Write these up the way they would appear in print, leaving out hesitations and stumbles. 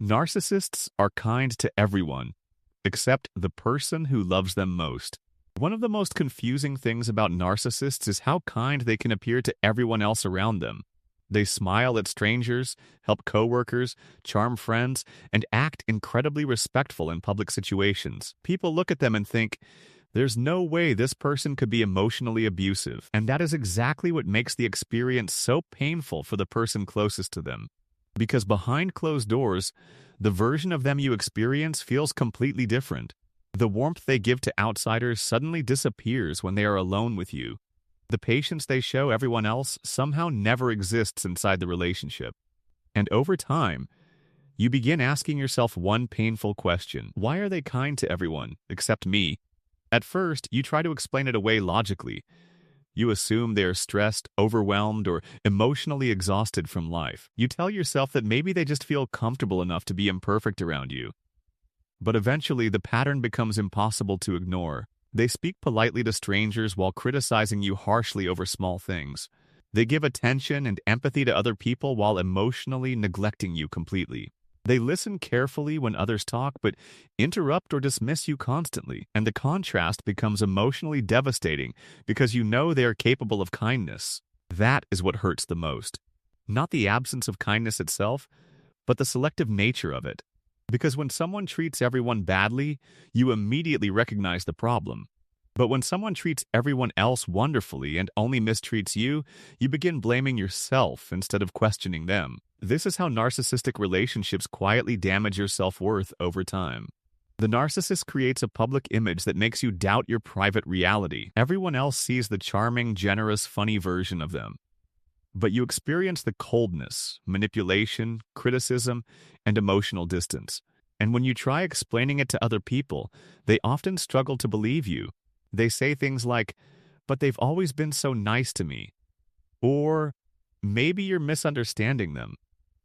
Narcissists are kind to everyone, except the person who loves them most. One of the most confusing things about narcissists is how kind they can appear to everyone else around them. They smile at strangers, help coworkers, charm friends, and act incredibly respectful in public situations. People look at them and think, there's no way this person could be emotionally abusive, and that is exactly what makes the experience so painful for the person closest to them. Because behind closed doors, the version of them you experience feels completely different. The warmth they give to outsiders suddenly disappears when they are alone with you. The patience they show everyone else somehow never exists inside the relationship. And over time, you begin asking yourself one painful question. Why are they kind to everyone, except me? At first, you try to explain it away logically. You assume they are stressed, overwhelmed, or emotionally exhausted from life. You tell yourself that maybe they just feel comfortable enough to be imperfect around you. But eventually, the pattern becomes impossible to ignore. They speak politely to strangers while criticizing you harshly over small things. They give attention and empathy to other people while emotionally neglecting you completely. They listen carefully when others talk, but interrupt or dismiss you constantly, and the contrast becomes emotionally devastating because you know they are capable of kindness. That is what hurts the most. Not the absence of kindness itself, but the selective nature of it. Because when someone treats everyone badly, you immediately recognize the problem. But when someone treats everyone else wonderfully and only mistreats you, you begin blaming yourself instead of questioning them. This is how narcissistic relationships quietly damage your self-worth over time. The narcissist creates a public image that makes you doubt your private reality. Everyone else sees the charming, generous, funny version of them. But you experience the coldness, manipulation, criticism, and emotional distance. And when you try explaining it to other people, they often struggle to believe you. They say things like, "But they've always been so nice to me." Or, "Maybe you're misunderstanding them."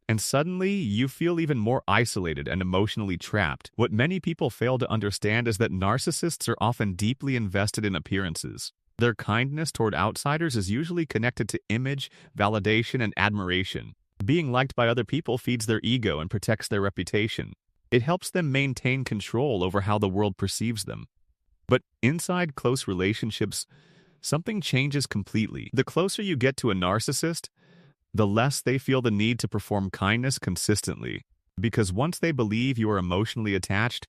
And suddenly, you feel even more isolated and emotionally trapped. What many people fail to understand is that narcissists are often deeply invested in appearances. Their kindness toward outsiders is usually connected to image, validation, and admiration. Being liked by other people feeds their ego and protects their reputation. It helps them maintain control over how the world perceives them. But inside close relationships, something changes completely. The closer you get to a narcissist, the less they feel the need to perform kindness consistently. Because once they believe you are emotionally attached,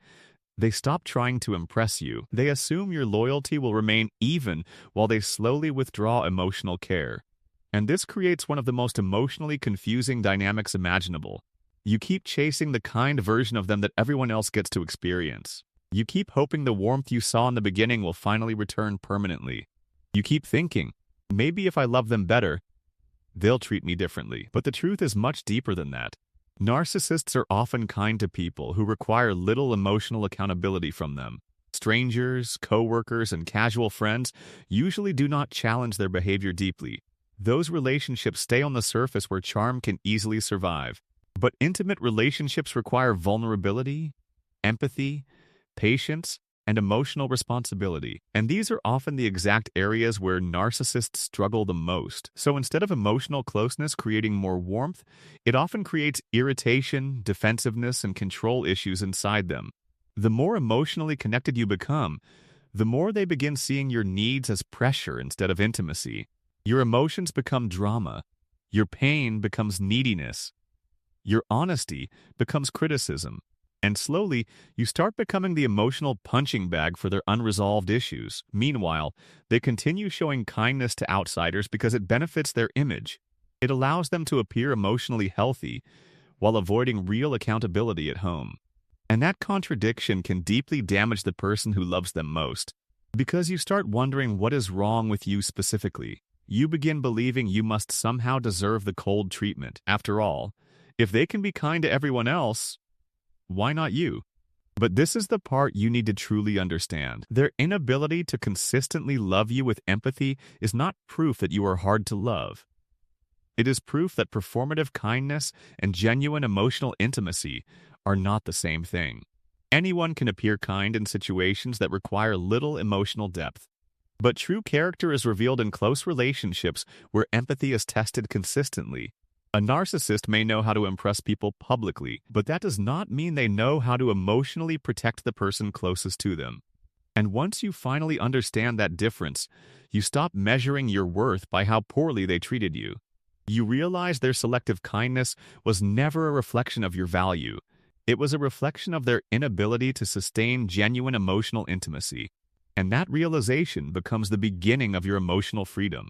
they stop trying to impress you. They assume your loyalty will remain even while they slowly withdraw emotional care. And this creates one of the most emotionally confusing dynamics imaginable. You keep chasing the kind version of them that everyone else gets to experience. You keep hoping the warmth you saw in the beginning will finally return permanently. You keep thinking, maybe if I love them better, they'll treat me differently. But the truth is much deeper than that. Narcissists are often kind to people who require little emotional accountability from them. Strangers, coworkers, and casual friends usually do not challenge their behavior deeply. Those relationships stay on the surface where charm can easily survive. But intimate relationships require vulnerability, empathy, patience, and emotional responsibility. And these are often the exact areas where narcissists struggle the most. So instead of emotional closeness creating more warmth, it often creates irritation, defensiveness, and control issues inside them. The more emotionally connected you become, the more they begin seeing your needs as pressure instead of intimacy. Your emotions become drama. Your pain becomes neediness. Your honesty becomes criticism. And slowly, you start becoming the emotional punching bag for their unresolved issues. Meanwhile, they continue showing kindness to outsiders because it benefits their image. It allows them to appear emotionally healthy while avoiding real accountability at home. And that contradiction can deeply damage the person who loves them most. Because you start wondering what is wrong with you specifically. You begin believing you must somehow deserve the cold treatment. After all, if they can be kind to everyone else, why not you? But this is the part you need to truly understand. Their inability to consistently love you with empathy is not proof that you are hard to love. It is proof that performative kindness and genuine emotional intimacy are not the same thing. Anyone can appear kind in situations that require little emotional depth. But true character is revealed in close relationships where empathy is tested consistently. A narcissist may know how to impress people publicly, but that does not mean they know how to emotionally protect the person closest to them. And once you finally understand that difference, you stop measuring your worth by how poorly they treated you. You realize their selective kindness was never a reflection of your value. It was a reflection of their inability to sustain genuine emotional intimacy. And that realization becomes the beginning of your emotional freedom.